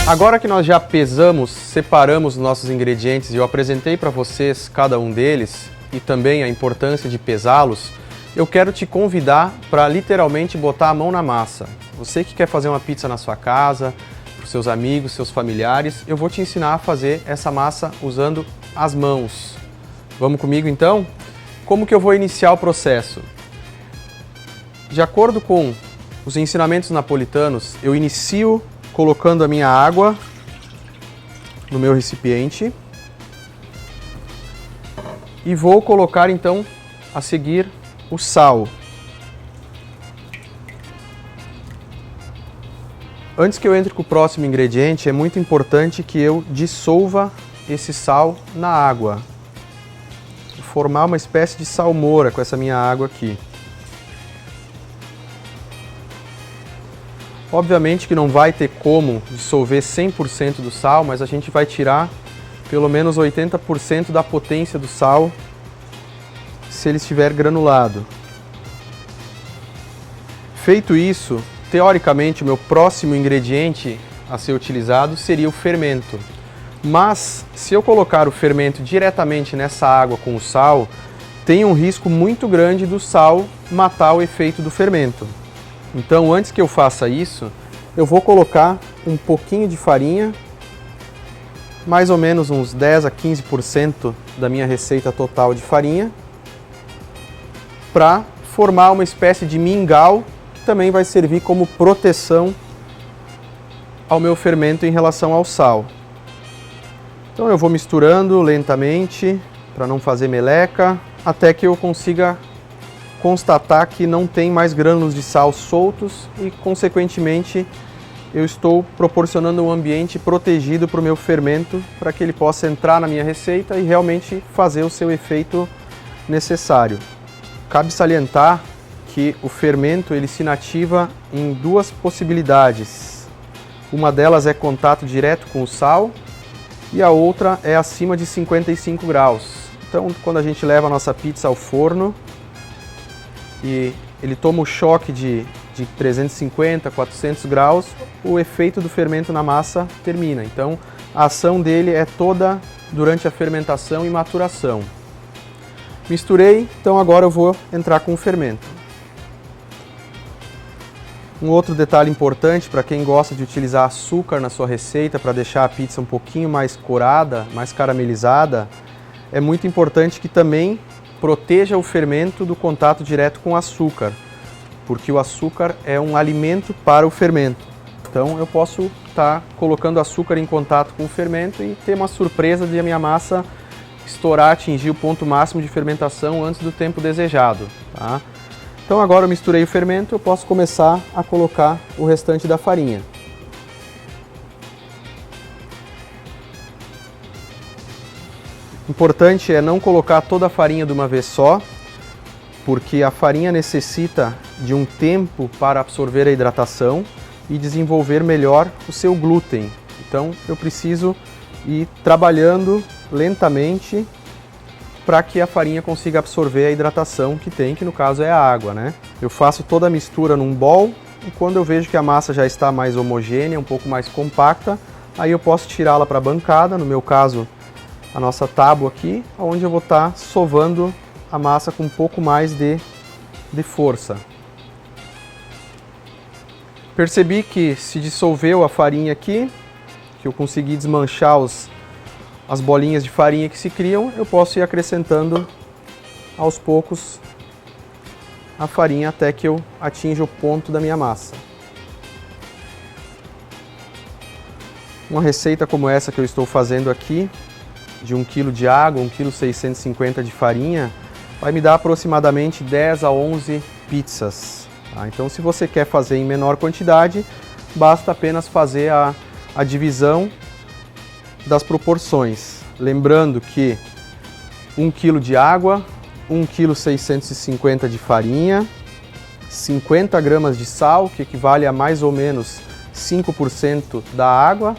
Agora que nós já pesamos, separamos os nossos ingredientes e eu apresentei para vocês cada um deles e também a importância de pesá-los, eu quero te convidar para literalmente botar a mão na massa. Você que quer fazer uma pizza na sua casa, para os seus amigos, seus familiares, eu vou te ensinar a fazer essa massa usando as mãos. Vamos comigo então? Como que eu vou iniciar o processo? De acordo com os ensinamentos napolitanos, eu inicio colocando a minha água no meu recipiente e vou colocar então a seguir o sal. Antes que eu entre com o próximo ingrediente, é muito importante que eu dissolva esse sal na água. Vou formar uma espécie de salmoura com essa minha água aqui. Obviamente que não vai ter como dissolver 100% do sal, mas a gente vai tirar pelo menos 80% da potência do sal se ele estiver granulado. Feito isso, teoricamente o meu próximo ingrediente a ser utilizado seria o fermento. Mas se eu colocar o fermento diretamente nessa água com o sal, tem um risco muito grande do sal matar o efeito do fermento. Então, antes que eu faça isso, eu vou colocar um pouquinho de farinha, mais ou menos uns 10 a 15% da minha receita total de farinha, para formar uma espécie de mingau, que também vai servir como proteção ao meu fermento em relação ao sal. Então eu vou misturando lentamente, para não fazer meleca, até que eu consiga constatar que não tem mais grânulos de sal soltos e, consequentemente, eu estou proporcionando um ambiente protegido para o meu fermento para que ele possa entrar na minha receita e realmente fazer o seu efeito necessário. Cabe salientar que o fermento ele se inativa em duas possibilidades. Uma delas é contato direto com o sal e a outra é acima de 55 graus. Então, quando a gente leva a nossa pizza ao forno, e ele toma o choque de 350, 400 graus, o efeito do fermento na massa termina. Então, a ação dele é toda durante a fermentação e maturação. Misturei, então agora eu vou entrar com o fermento. Um outro detalhe importante para quem gosta de utilizar açúcar na sua receita para deixar a pizza um pouquinho mais corada, mais caramelizada, é muito importante que também proteja o fermento do contato direto com o açúcar, porque o açúcar é um alimento para o fermento. Então eu posso estar colocando açúcar em contato com o fermento e ter uma surpresa de a minha massa estourar, atingir o ponto máximo de fermentação antes do tempo desejado. Tá? Então agora eu misturei o fermento, eu posso começar a colocar o restante da farinha. Importante é não colocar toda a farinha de uma vez só, porque a farinha necessita de um tempo para absorver a hidratação e desenvolver melhor o seu glúten. Então eu preciso ir trabalhando lentamente para que a farinha consiga absorver a hidratação que tem, que no caso é a água, né? Eu faço toda a mistura num bowl e quando eu vejo que a massa já está mais homogênea, um pouco mais compacta, aí eu posso tirá-la para a bancada, no meu caso a nossa tábua aqui, onde eu vou estar sovando a massa com um pouco mais de força. Percebi que se dissolveu a farinha aqui, que eu consegui desmanchar as bolinhas de farinha que se criam, eu posso ir acrescentando aos poucos a farinha até que eu atinja o ponto da minha massa. Uma receita como essa que eu estou fazendo aqui, de 1 kg de água, 1,650 kg de farinha, vai me dar aproximadamente 10 a 11 pizzas. Tá? Então, se você quer fazer em menor quantidade, basta apenas fazer a divisão das proporções. Lembrando que 1 kg de água, 1,650 kg de farinha, 50 gramas de sal, que equivale a mais ou menos 5% da água,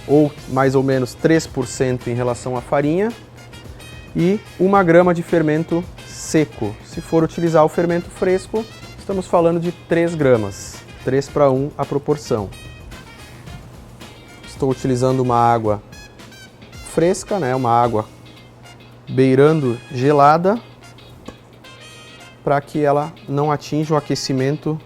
ou mais ou menos 3% em relação à farinha, e 1 grama de fermento seco. Se for utilizar o fermento fresco, estamos falando de 3 gramas, 3 para 1 a proporção. estou utilizando uma água fresca, né, uma água beirando gelada, para que ela não atinja um aquecimento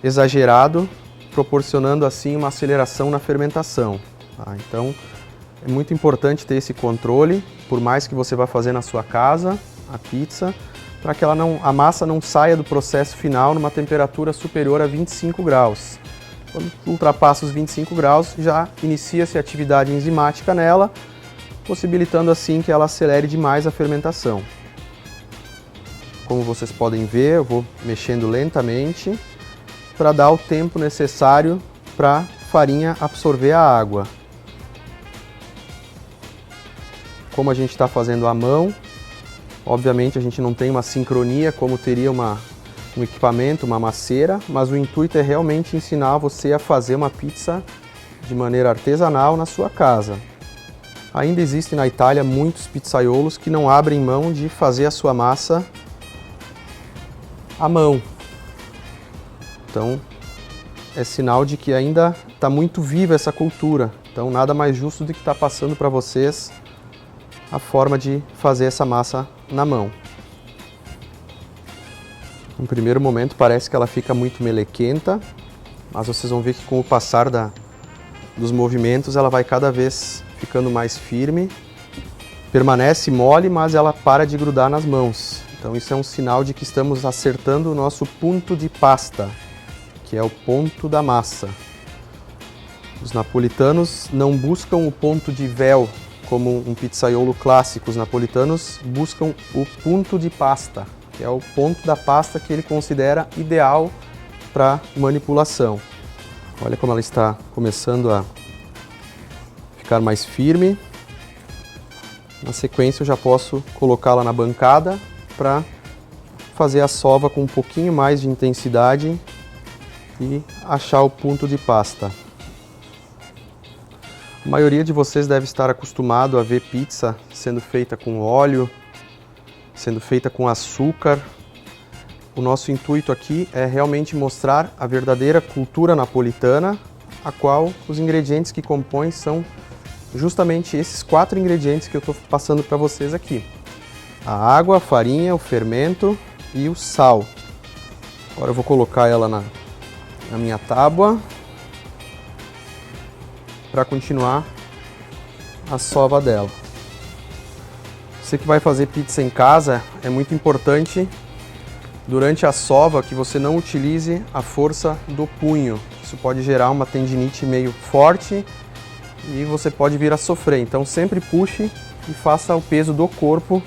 exagerado, proporcionando assim uma aceleração na fermentação. Tá? Então é muito importante ter esse controle, por mais que você vá fazer na sua casa a pizza, para que a massa não saia do processo final numa temperatura superior a 25 graus. Quando ultrapassa os 25 graus, já inicia-se a atividade enzimática nela, possibilitando assim que ela acelere demais a fermentação. Como vocês podem ver, eu vou mexendo lentamente para dar o tempo necessário para a farinha absorver a água. Como a gente está fazendo à mão, obviamente a gente não tem uma sincronia como teria um equipamento, uma masseira, mas o intuito é realmente ensinar você a fazer uma pizza de maneira artesanal na sua casa. Ainda existem na Itália muitos pizzaiolos que não abrem mão de fazer a sua massa à mão. Então é sinal de que ainda está muito viva essa cultura. Então nada mais justo do que estar passando para vocês a forma de fazer essa massa na mão. No primeiro momento parece que ela fica muito melequenta, mas vocês vão ver que com o passar dos movimentos ela vai cada vez ficando mais firme. Permanece mole, mas ela para de grudar nas mãos. Então isso é um sinal de que estamos acertando o nosso ponto de pasta, que é o ponto da massa. Os napolitanos não buscam o ponto de véu como um pizzaiolo clássico. Os napolitanos buscam o ponto de pasta, que é o ponto da pasta que ele considera ideal para manipulação. Olha como ela está começando a ficar mais firme. Na sequência eu já posso colocá-la na bancada para fazer a sova com um pouquinho mais de intensidade e achar o ponto de pasta. A maioria de vocês deve estar acostumado a ver pizza sendo feita com óleo, sendo feita com açúcar. O nosso intuito aqui é realmente mostrar a verdadeira cultura napolitana, a qual os ingredientes que compõem são justamente esses 4 ingredientes que eu estou passando para vocês aqui. A água, a farinha, o fermento e o sal. Agora eu vou colocar ela na minha tábua para continuar a sova dela. Você que vai fazer pizza em casa, é muito importante durante a sova que você não utilize a força do punho. Isso pode gerar uma tendinite meio forte e você pode vir a sofrer. Então sempre puxe e faça o peso do corpo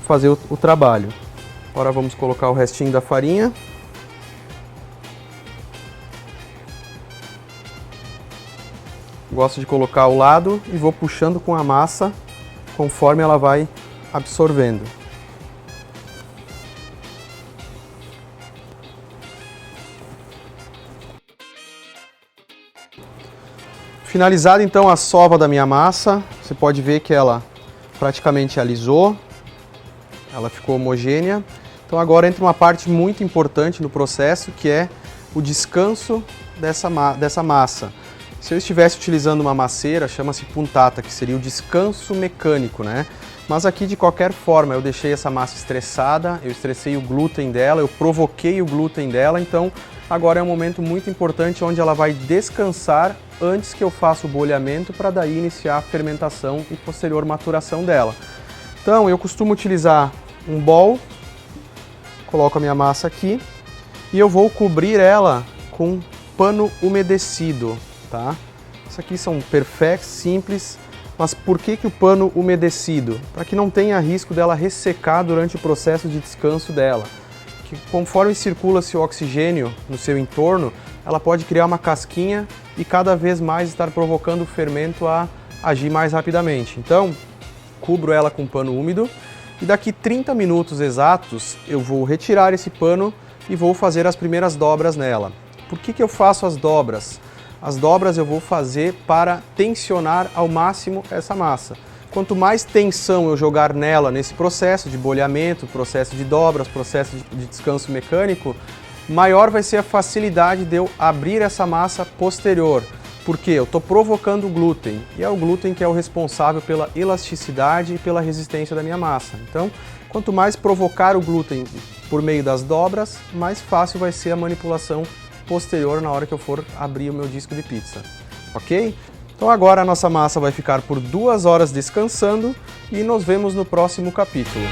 fazer o trabalho. Agora vamos colocar o restinho da farinha. Gosto de colocar ao lado e vou puxando com a massa conforme ela vai absorvendo. Finalizada então a sova da minha massa, você pode ver que ela praticamente alisou, ela ficou homogênea. Então agora entra uma parte muito importante no processo, que é o descanso dessa massa. Se eu estivesse utilizando uma masseira, chama-se puntata, que seria o descanso mecânico, né? Mas aqui, de qualquer forma, eu deixei essa massa estressada, eu estressei o glúten dela, eu provoquei o glúten dela, então agora é um momento muito importante onde ela vai descansar antes que eu faça o bolhamento para daí iniciar a fermentação e posterior maturação dela. Então eu costumo utilizar um bowl, coloco a minha massa aqui e eu vou cobrir ela com pano umedecido, tá? Isso aqui são perfects, simples, mas por que o pano umedecido? Para que não tenha risco dela ressecar durante o processo de descanso dela. Que conforme circula-se o oxigênio no seu entorno, ela pode criar uma casquinha e cada vez mais estar provocando o fermento a agir mais rapidamente. Então, cubro ela com pano úmido e daqui 30 minutos exatos eu vou retirar esse pano e vou fazer as primeiras dobras nela. Por que eu faço as dobras? As dobras eu vou fazer para tensionar ao máximo essa massa. Quanto mais tensão eu jogar nela nesse processo de bolhamento, processo de dobras, processo de descanso mecânico, maior vai ser a facilidade de eu abrir essa massa posterior. Porque eu estou provocando o glúten, e é o glúten que é o responsável pela elasticidade e pela resistência da minha massa. Então, quanto mais provocar o glúten por meio das dobras, mais fácil vai ser a manipulação posterior na hora que eu for abrir o meu disco de pizza, ok? Então agora a nossa massa vai ficar por 2 horas descansando e nos vemos no próximo capítulo.